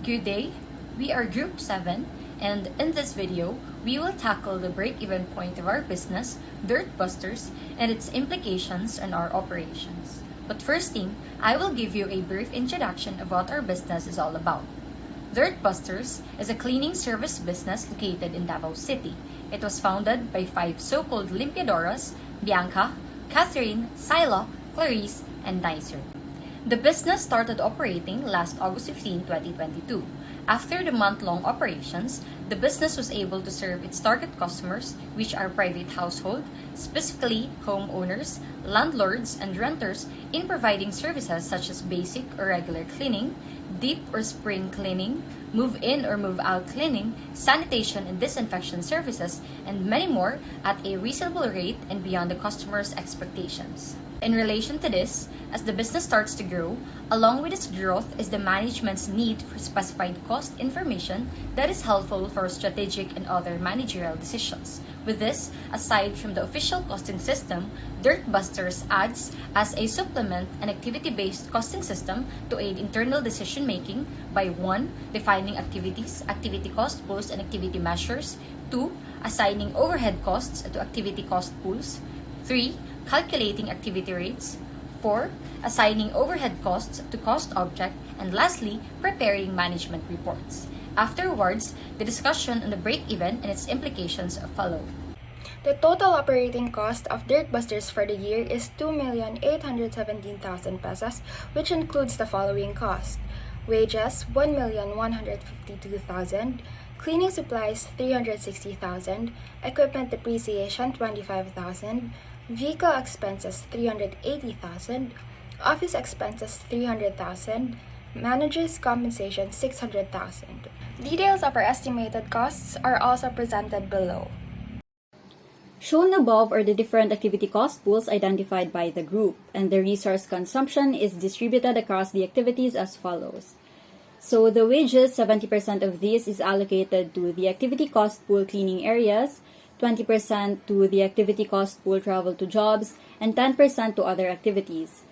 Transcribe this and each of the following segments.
Good day, we are Group 7, and in this video, we will tackle the break-even point of our business, Dirt Busters, and its implications on our operations. But first thing, I will give you a brief introduction of what our business is all about. Dirt Busters is a cleaning service business located in Davao City. It was founded by 5 so-called limpiadoras, Bianca, Katherine, Xylah, Clarisse, and Nillas. The business started operating last August 15, 2022. After the month-long operations, the business was able to serve its target customers, which are private household, specifically homeowners, landlords, and renters, in providing services such as basic or regular cleaning, deep or spring cleaning, move-in or move-out cleaning, sanitation and disinfection services, and many more at a reasonable rate and beyond the customer's expectations. In relation to this, as the business starts to grow, along with its growth is the management's need for specified cost information that is helpful for strategic and other managerial decisions. With this, aside from the official costing system, Dirt Busters adds as a supplement an activity-based costing system to aid internal decision-making by 1. Defining activities, activity cost pools, and activity measures. 2. Assigning overhead costs to activity cost pools. 3. Calculating activity rates. 4. Assigning overhead costs to cost object. And lastly, preparing management reports. Afterwards, the discussion on the break-even and its implications follow. The total operating cost of Dirt Busters for the year is 2,817,000 pesos, which includes the following costs: wages, 1,152,000, cleaning supplies, 360,000, equipment depreciation, 25,000, vehicle expenses, 380,000, office expenses, 300,000, managers' compensation, 600,000. Details of our estimated costs are also presented below. Shown above are the different activity cost pools identified by the group, and the resource consumption is distributed across the activities as follows. So the wages, 70% of this is allocated to the activity cost pool cleaning areas, 20% to the activity cost pool travel to jobs, and 10% to other activities.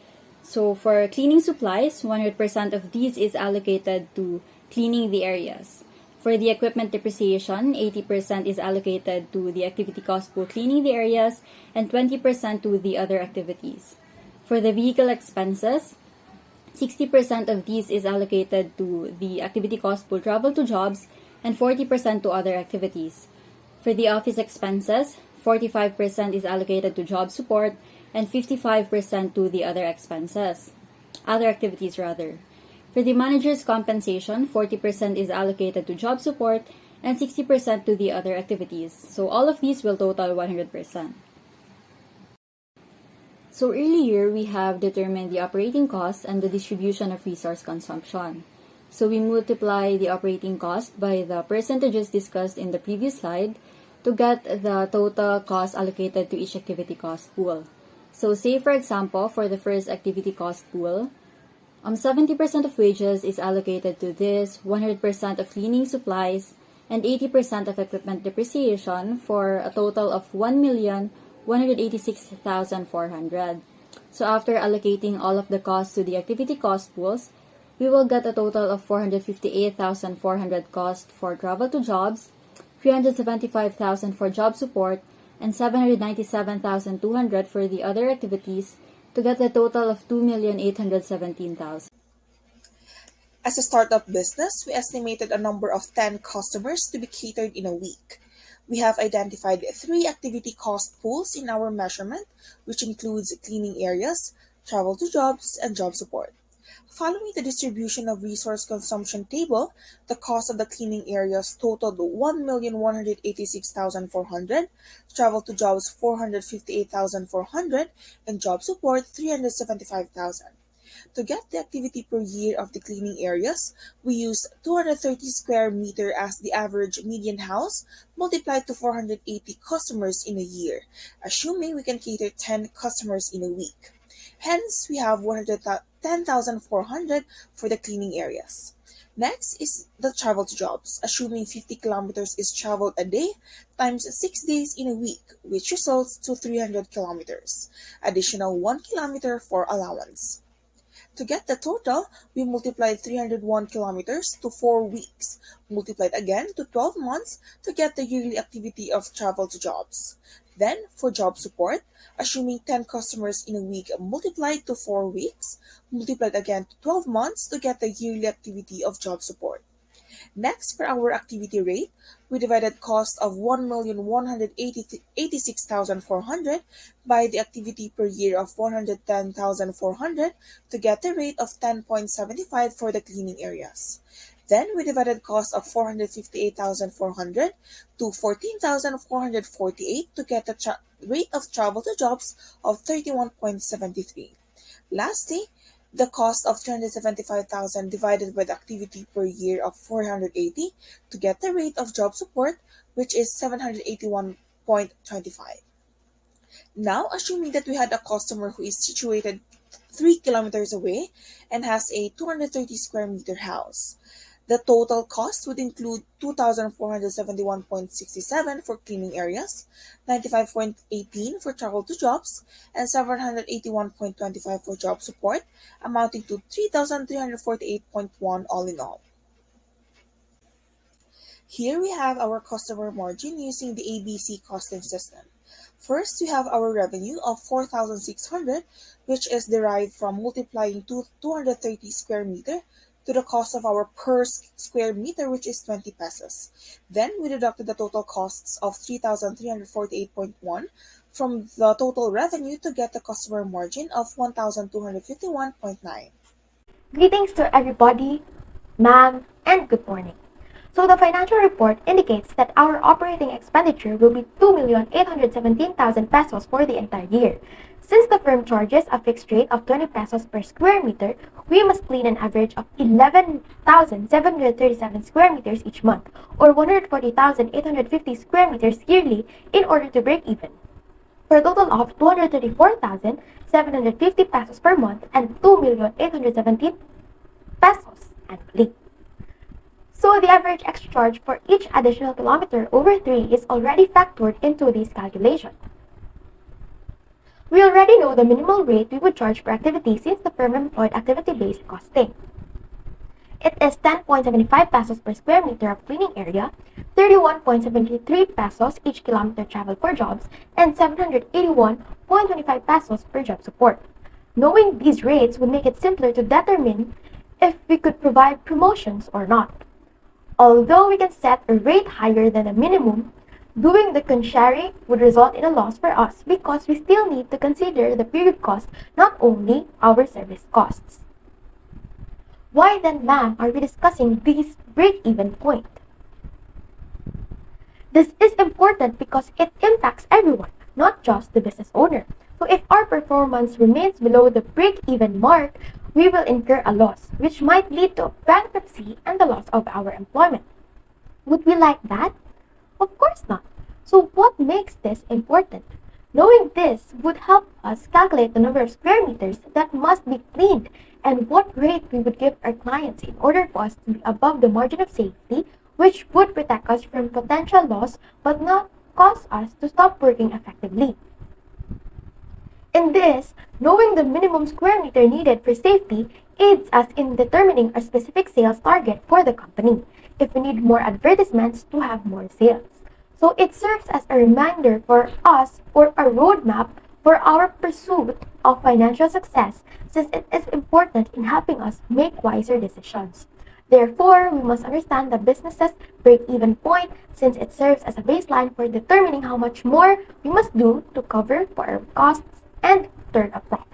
So for cleaning supplies, 100% of these is allocated to cleaning the areas. For the equipment depreciation, 80% is allocated to the activity cost pool cleaning the areas, and 20% to the other activities. For the vehicle expenses, 60% of these is allocated to the activity cost pool travel to jobs, and 40% to other activities. For the office expenses, 45% is allocated to job support, and 55% to the other activities. For the manager's compensation, 40% is allocated to job support and 60% to the other activities. So all of these will total 100%. So earlier, we have determined the operating cost and the distribution of resource consumption. So we multiply the operating cost by the percentages discussed in the previous slide to get the total cost allocated to each activity cost pool. So say for example, for the first activity cost pool, 70% of wages is allocated to this, 100% of cleaning supplies, and 80% of equipment depreciation for a total of 1,186,400. So after allocating all of the costs to the activity cost pools, we will get a total of 458,400 cost for travel to jobs, 375,000 for job support, and 797,200 for the other activities, to get a total of 2,817,000. As a startup business, we estimated a number of 10 customers to be catered in a week. We have identified 3 activity cost pools in our measurement, which includes cleaning areas, travel to jobs, and job support. Following the distribution of resource consumption table, the cost of the cleaning areas totaled 1,186,400, travel to jobs 458,400, and job support 375,000. To get the activity per year of the cleaning areas, we used 230 square meter as the average median house multiplied to 480 customers in a year, assuming we can cater 10 customers in a week. Hence, we have 110,400 for the cleaning areas. Next is the travel to jobs, assuming 50 kilometers is traveled a day times 6 days in a week, which results to 300 kilometers. Additional 1 kilometer for allowance. To get the total, we multiplied 301 kilometers to 4 weeks, multiplied again to 12 months to get the yearly activity of travel to jobs. Then, for job support, assuming 10 customers in a week multiplied to 4 weeks, multiplied again to 12 months to get the yearly activity of job support. Next, for our activity rate, we divided cost of 1,186,400 by the activity per year of 410,400 to get the rate of 10.75 for the cleaning areas. Then we divided cost of 458,400 to 14,448 to get the rate of travel to jobs of 31.73. Lastly, the cost of 375,000 divided by the activity per year of 480 to get the rate of job support, which is 781.25. Now, assuming that we had a customer who is situated 3 kilometers away and has a 230 square meter house. The total cost would include 2,471.67 for cleaning areas, 95.18 for travel to jobs, and 781.25 for job support, amounting to 3,348.1 all in all. Here we have our customer margin using the ABC costing system. First, we have our revenue of 4,600, which is derived from multiplying 230 square meter to the cost of our per square meter, which is 20 pesos. Then we deducted the total costs of 3,348.1 from the total revenue to get the customer margin of 1,251.9. Greetings to everybody, ma'am, and good morning. So the financial report indicates that our operating expenditure will be 2,817,000 pesos for the entire year. Since the firm charges a fixed rate of 20 pesos per square meter, we must clean an average of 11,737 square meters each month, or 140,850 square meters yearly in order to break even, for a total of 234,750 pesos per month and 2,817,000 pesos annually. So the average extra charge for each additional kilometer over 3 is already factored into this calculation. We already know the minimal rate we would charge per activity since the firm employed activity-based costing. It is 10.75 pesos per square meter of cleaning area, 31.73 pesos each kilometer traveled for jobs, and 781.25 pesos per job support. Knowing these rates would make it simpler to determine if we could provide promotions or not. Although we can set a rate higher than the minimum, doing the contrary would result in a loss for us because we still need to consider the period cost, not only our service costs. Why then, ma'am, are we discussing this break-even point? This is important because it impacts everyone, not just the business owner. So if our performance remains below the break-even mark, we will incur a loss, which might lead to bankruptcy and the loss of our employment. Would we like that? Of course not. So what makes this important? Knowing this would help us calculate the number of square meters that must be cleaned and what rate we would give our clients in order for us to be above the margin of safety, which would protect us from potential loss but not cause us to stop working effectively. In this, knowing the minimum square meter needed for safety aids us in determining a specific sales target for the company, if we need more advertisements to have more sales. So it serves as a reminder for us or a roadmap for our pursuit of financial success, since it is important in helping us make wiser decisions. Therefore, we must understand the business's break-even point since it serves as a baseline for determining how much more we must do to cover for our costs and turn a profit.